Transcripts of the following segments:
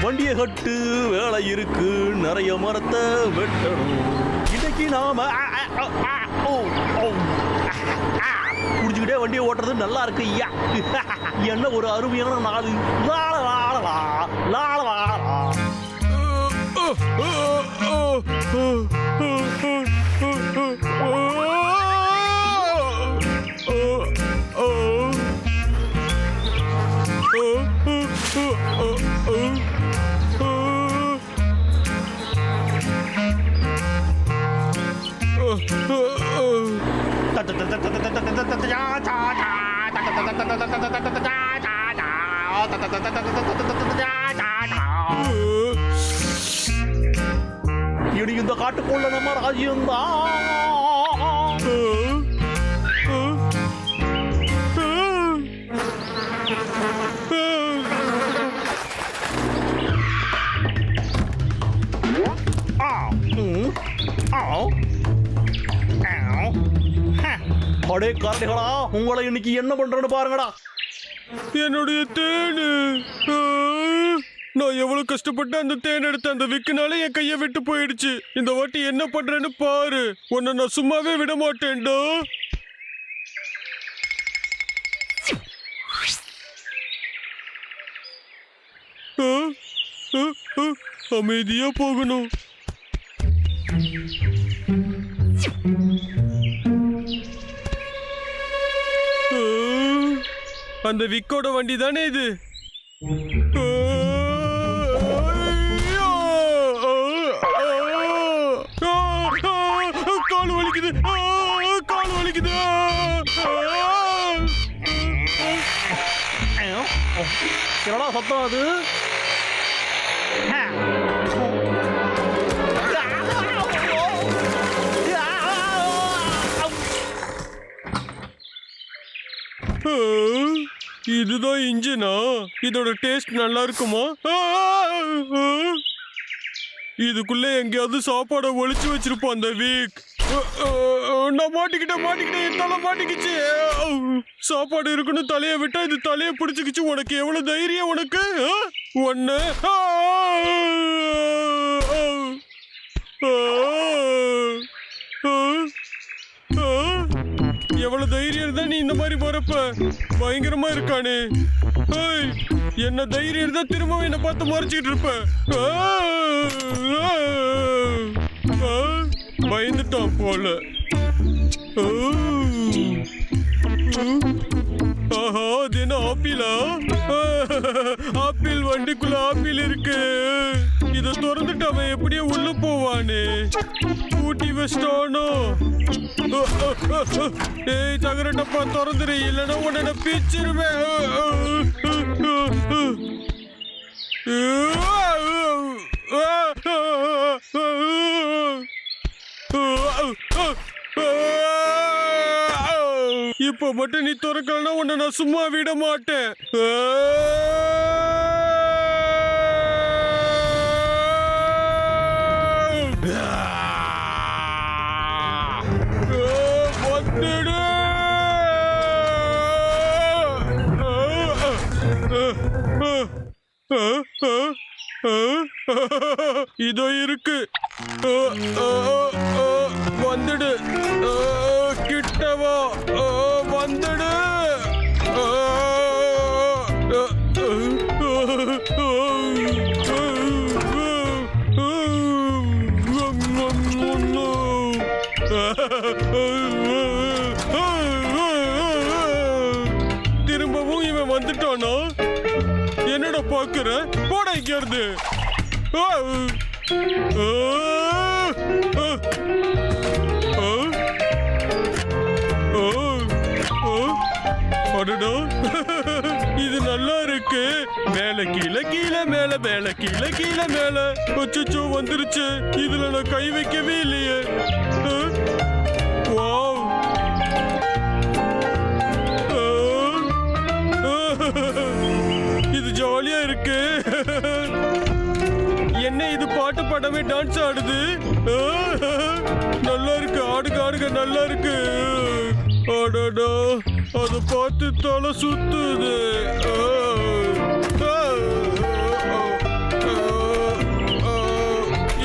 வண்டியை கட்டு, வேலை இருக்கு, நிறைய மரத்தை வெட்டணும். இன்னைக்கு நாம குடிச்சுக்கிட்டே வண்டியை ஓட்டுறது நல்லா இருக்கு ஐயா. என்ன ஒரு அருமையான நாள். இனி இந்த காட்டுக்குள்ள நம்ம ராஜ்யம்தான். அடே காரணிகளா, உங்களை இன்னைக்கு என்ன பண்றேன்னு பாருங்கடா. என்னுடைய தேனு, நான் எவ்வளவு கஷ்டப்பட்டு அந்த தேன் எடுத்த அந்த விக்குனால என் கையை விட்டு போயிடுச்சு. இந்த வாட்டி என்ன பண்றேன்னு பாரு. உன்னை நான் சும்மாவே விட மாட்டேன்டா. அமைதியா போகணும். அந்த விக்கோட வண்டி தானே இது? கால் வலிக்குது, கால் வலிக்குது. என்னடா சத்தம் அது? இதுதான் இன்ஜினா? இதோட டேஸ்ட் நல்லா இருக்குமா? இதுக்குள்ள எங்கேயாவது சாப்பாடை ஒளிச்சு வச்சிருப்போம் அந்த வீக். நான் மாட்டிக்கிட்டேன், என் தலை மாட்டிக்கிச்சு. சாப்பாடு இருக்குன்னு தலையை விட்டா இது தலையை பிடிச்சிக்கிச்சு. உனக்கு எவ்வளவு தைரியம் உனக்கு? ஒன்னு எவ்வளவு தைரியம் இருந்தா நீ இந்த மாதிரி போறப்ப? பயங்கரமா இருக்கானே. என்ன தைரியம் இருந்தா திரும்பவும் என்ன பார்த்து மறைச்சிக்கிட்டு இருப்ப. பயந்துட்டான் போல. ஆஹா, அது என்ன ஆப்பிளா? ஆப்பிள் வண்டிக்குள்ள ஆப்பிள் இருக்கு. இத திறந்துட்டு அவன் எப்படியே உள்ள போவானே. ஊட்டி வச்சிட்டானோ? ஏய் தகரட்டப்பா, திறந்துரு, இல்லைன்னா உன்னை பிச்சிருவேன். இப்ப மட்டும் நீ திறக்கலன்னா உன்னை நான் சும்மா விட மாட்டேன். இதோ இருக்கு, வந்துடு, கிட்டவா, வந்துடு. திரும்பவும் இவன் வந்துட்டானா? என்னடா பாக்குற? போட இங்க இருந்து. இது நல்லா இருக்கு. மேல கீழே, கீழே மேல, மேல கீழே, கீழே மேல. அச்சச்சோ, வந்துருச்சு. இதுல நான் கை வைக்கவே இல்லையே. வாவ், டான்ஸ் ஆடுது. நல்லா இருக்கு, ஆடுக ஆடுக நல்லா இருக்கு. அடடா, அதை பார்த்து தலை சுத்துது.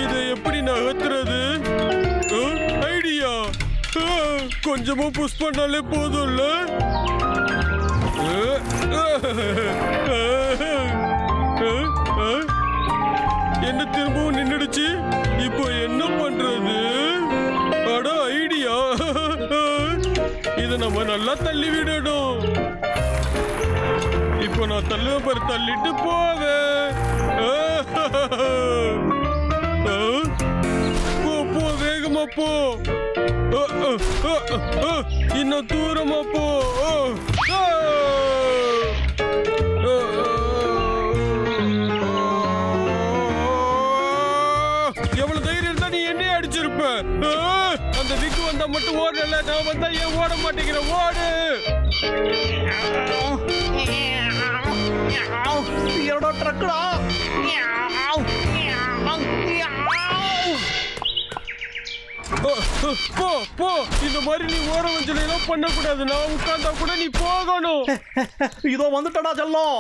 இதை எப்படி நகர்த்துறது? ஐடியா, கொஞ்சமா புஷ் பண்ணாலே போதும்ல. என்ன திரும்பவும் நின்னுடுச்சு. இப்போ என்ன பண்றது? அட ஐடியா, இத நம்ம நல்லா தள்ளி விடணும். இப்போ நான் தள்ளுவேன் பாரு, தள்ளிட்டு போவேன். போ போ, வேகமா போ. இன்னும் தூரமா போ. எவ்வளவு தைரியம் இருந்தா நீ என்னையே அடிச்சிருப்ப. அந்த விக்கு வந்தா மட்டும் ஓடல, நான் வந்தா ஏன் ஓட மாட்டேங்கிற? ஓடு. என்னோட ட்ரக்குடா. போ போ, இந்த மாதிரி நீ ஓர வஞ்சலை எல்லாம் பண்ணக்கூடாது. நான் உட்கார்ந்தா கூட நீ போகணும். இதோ வந்துட்டடா செல்லம்.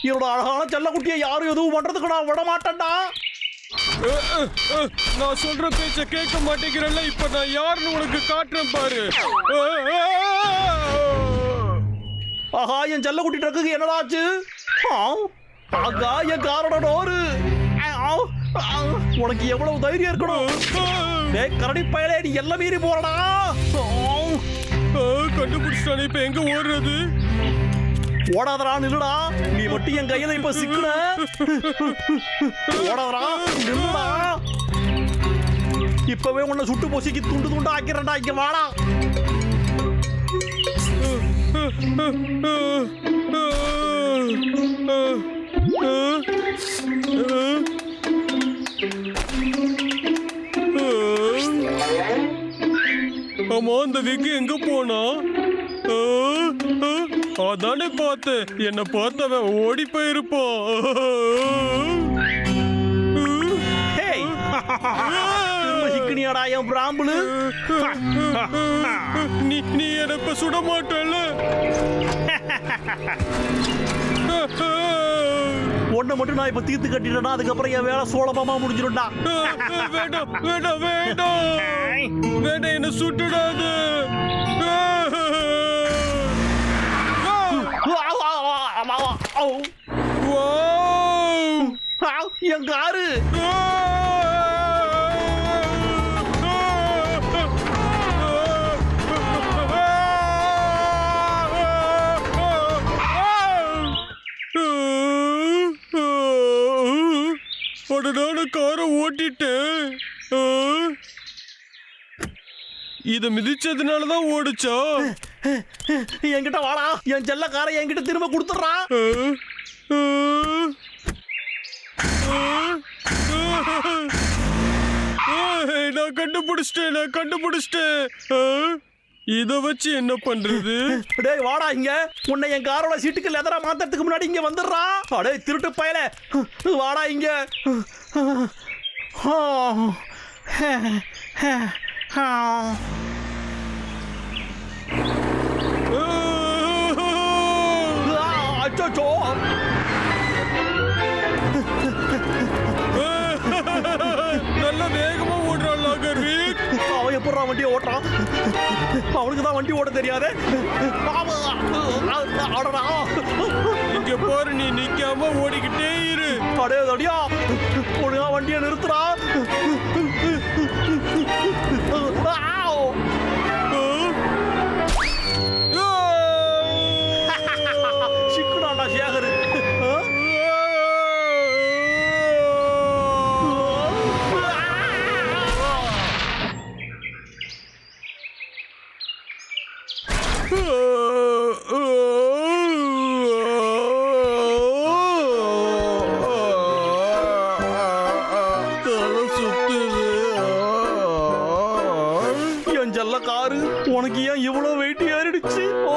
என்னோட அழகான செல்லக்குட்டியை யாரும் எதுவும் பண்றதுக்கு நான் விட மாட்டேன்டா. நான் சொல்ற பேச்ச கேட்க மாட்டேங்கிறல்ல. இப்ப நான் யாருன்னு உனக்கு காட்டுறேன் பாரு. ஆஹா, என் செல்லக்குட்டி ட்ரக்குக்கு என்னடா ஆச்சு? ஆகா, என் காரோட டோரு. உனக்கு எவ்வளவு தைரியம் இருக்கணும்? கரடி பயலே, நீ எல்லாம் மீறி போறடா. கண்டுபிடிச்சிட்டானே, இப்ப எங்க ஓடுறது? ஓடாதரா, நில்லுடா. நீ மட்டும் என் கையில இப்ப சிக்கன. ஓடாதரா, நில்லுடா. இப்பவே உன்னை சுட்டு பொசிக்கு துண்டு துண்டு ஆக்கிறேன்டா. இங்க வாடா. ஆமா, அந்த விக்கு எங்க போனா? அதானே பார்த்தேன். என்ன பார்த்தவன் ஓடி போயிருப்பான். சிக்கனியாடா என் பிராம்புலு. நீ என்ன சுட மாட்டல. ஒன்ன மட்டும் நான் இப்ப தீர்த்து கட்டிட்டேன்னா அதுக்கப்புறம் என் வேலை சோழமா முடிஞ்சிடும்டா. வேண்டாம் வேண்டாம் வேண்டாம் வேண்டாம், என்ன சுட்டுடாது. என் காரு. உடனே காரை ஓட்டிட்டேன். இத மிதிச்சதுனாலதான் ஓடுச்சா? என்கிட்ட வாடா. என் செல்ல காரை என்கிட்ட திரும்ப கொடுத்துடுறா. நான் கண்டுபிடிச்சிட்டேன். இத வச்சு என்ன பண்றது? டேய் வாடா இங்க. உன்னை என் காரோட சீட்டுக்கு லெதரா மாத்துறதுக்கு முன்னாடி இங்க வந்துடுறா. அடே திருட்டு பயலே, வாடா இங்க. அச்சோ, நல்ல வேகமா ஓடுறான் லாகர்விக். அவன் எப்படா வண்டியை ஓட்டுறான்? அவனுக்கு தான் வண்டி ஓட தெரியாது. இங்க போற, நீ நிக்காம ஓடிக்கிட்டே இரு. அடே அடியா, ஒழுங்கா வண்டியை நிறுத்துறா. சிக்குனாண்டா சேகர். என் செல்ல காரு, உனக்கு ஏன் இவ்வளவு வெயிட் ஏறிடுச்சு? ஓ